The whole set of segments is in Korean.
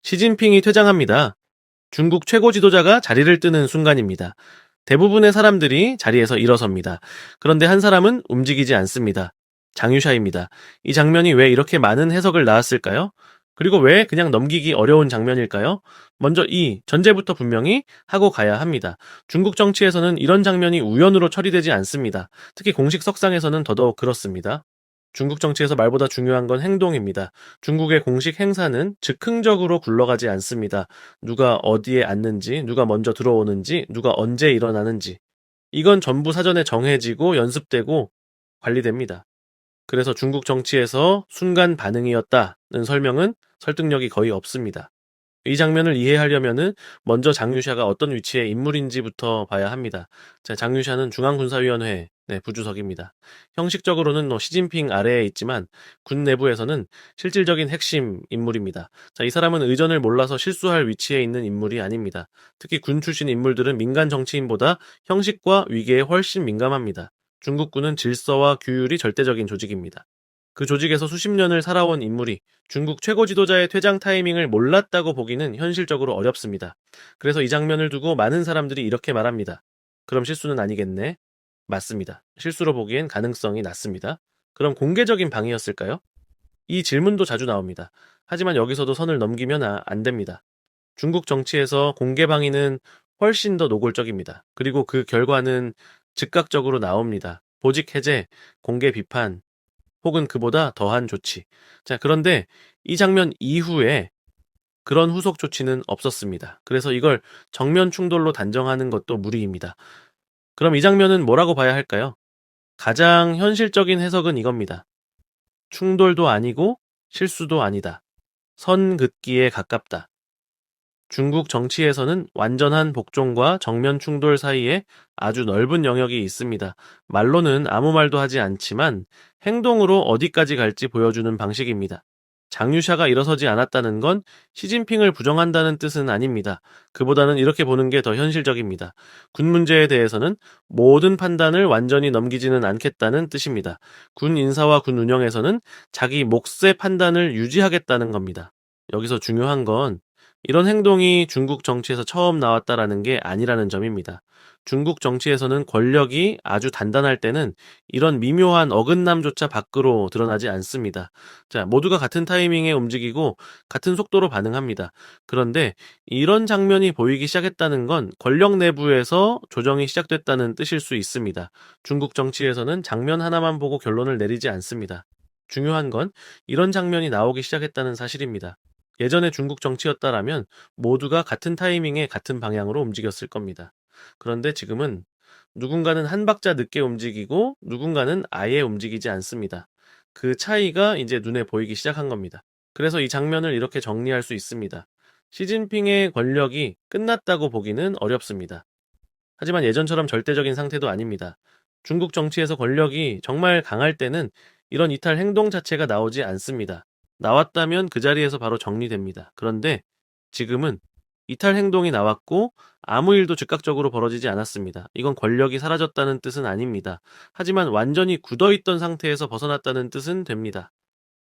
시진핑이 퇴장합니다. 중국 최고 지도자가 자리를 뜨는 순간입니다. 대부분의 사람들이 자리에서 일어섭니다. 그런데 한 사람은 움직이지 않습니다. 장유샤입니다. 이 장면이 왜 이렇게 많은 해석을 낳았을까요? 그리고 왜 그냥 넘기기 어려운 장면일까요? 먼저 이 전제부터 분명히 하고 가야 합니다. 중국 정치에서는 이런 장면이 우연으로 처리되지 않습니다. 특히 공식 석상에서는 더더욱 그렇습니다. 중국 정치에서 말보다 중요한 건 행동입니다. 중국의 공식 행사는 즉흥적으로 굴러가지 않습니다. 누가 어디에 앉는지, 누가 먼저 들어오는지, 누가 언제 일어나는지. 이건 전부 사전에 정해지고 연습되고 관리됩니다. 그래서 중국 정치에서 순간 반응이었다는 설명은 설득력이 거의 없습니다. 이 장면을 이해하려면은 먼저 장유샤가 어떤 위치의 인물인지부터 봐야 합니다. 자, 장유샤는 중앙군사위원회 부주석입니다. 형식적으로는 시진핑 아래에 있지만 군 내부에서는 실질적인 핵심 인물입니다. 자, 이 사람은 의전을 몰라서 실수할 위치에 있는 인물이 아닙니다. 특히 군 출신 인물들은 민간 정치인보다 형식과 위계에 훨씬 민감합니다. 중국군은 질서와 규율이 절대적인 조직입니다. 그 조직에서 수십 년을 살아온 인물이 중국 최고 지도자의 퇴장 타이밍을 몰랐다고 보기는 현실적으로 어렵습니다. 그래서 이 장면을 두고 많은 사람들이 이렇게 말합니다. 그럼 실수는 아니겠네? 맞습니다. 실수로 보기엔 가능성이 낮습니다. 그럼 공개적인 방해였을까요? 이 질문도 자주 나옵니다. 하지만 여기서도 선을 넘기면 안 됩니다. 중국 정치에서 공개 방위는 훨씬 더 노골적입니다. 그리고 그 결과는 즉각적으로 나옵니다. 보직 해제, 공개 비판, 혹은 그보다 더한 조치. 자, 그런데 이 장면 이후에 그런 후속 조치는 없었습니다. 그래서 이걸 정면 충돌로 단정하는 것도 무리입니다. 그럼 이 장면은 뭐라고 봐야 할까요? 가장 현실적인 해석은 이겁니다. 충돌도 아니고 실수도 아니다. 선 긋기에 가깝다. 중국 정치에서는 완전한 복종과 정면 충돌 사이에 아주 넓은 영역이 있습니다. 말로는 아무 말도 하지 않지만 행동으로 어디까지 갈지 보여주는 방식입니다. 장유샤가 일어서지 않았다는 건 시진핑을 부정한다는 뜻은 아닙니다. 그보다는 이렇게 보는 게 더 현실적입니다. 군 문제에 대해서는 모든 판단을 완전히 넘기지는 않겠다는 뜻입니다. 군 인사와 군 운영에서는 자기 몫의 판단을 유지하겠다는 겁니다. 여기서 중요한 건 이런 행동이 중국 정치에서 처음 나왔다라는 게 아니라는 점입니다. 중국 정치에서는 권력이 아주 단단할 때는 이런 미묘한 어긋남조차 밖으로 드러나지 않습니다. 자, 모두가 같은 타이밍에 움직이고 같은 속도로 반응합니다. 그런데 이런 장면이 보이기 시작했다는 건 권력 내부에서 조정이 시작됐다는 뜻일 수 있습니다. 중국 정치에서는 장면 하나만 보고 결론을 내리지 않습니다. 중요한 건 이런 장면이 나오기 시작했다는 사실입니다. 예전에 중국 정치였다라면 모두가 같은 타이밍에 같은 방향으로 움직였을 겁니다. 그런데 지금은 누군가는 한 박자 늦게 움직이고 누군가는 아예 움직이지 않습니다. 그 차이가 이제 눈에 보이기 시작한 겁니다. 그래서 이 장면을 이렇게 정리할 수 있습니다. 시진핑의 권력이 끝났다고 보기는 어렵습니다. 하지만 예전처럼 절대적인 상태도 아닙니다. 중국 정치에서 권력이 정말 강할 때는 이런 이탈 행동 자체가 나오지 않습니다. 나왔다면 그 자리에서 바로 정리됩니다. 그런데 지금은 이탈 행동이 나왔고 아무 일도 즉각적으로 벌어지지 않았습니다. 이건 권력이 사라졌다는 뜻은 아닙니다. 하지만 완전히 굳어있던 상태에서 벗어났다는 뜻은 됩니다.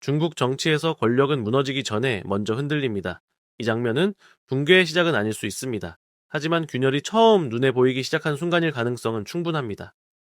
중국 정치에서 권력은 무너지기 전에 먼저 흔들립니다. 이 장면은 붕괴의 시작은 아닐 수 있습니다. 하지만 균열이 처음 눈에 보이기 시작한 순간일 가능성은 충분합니다.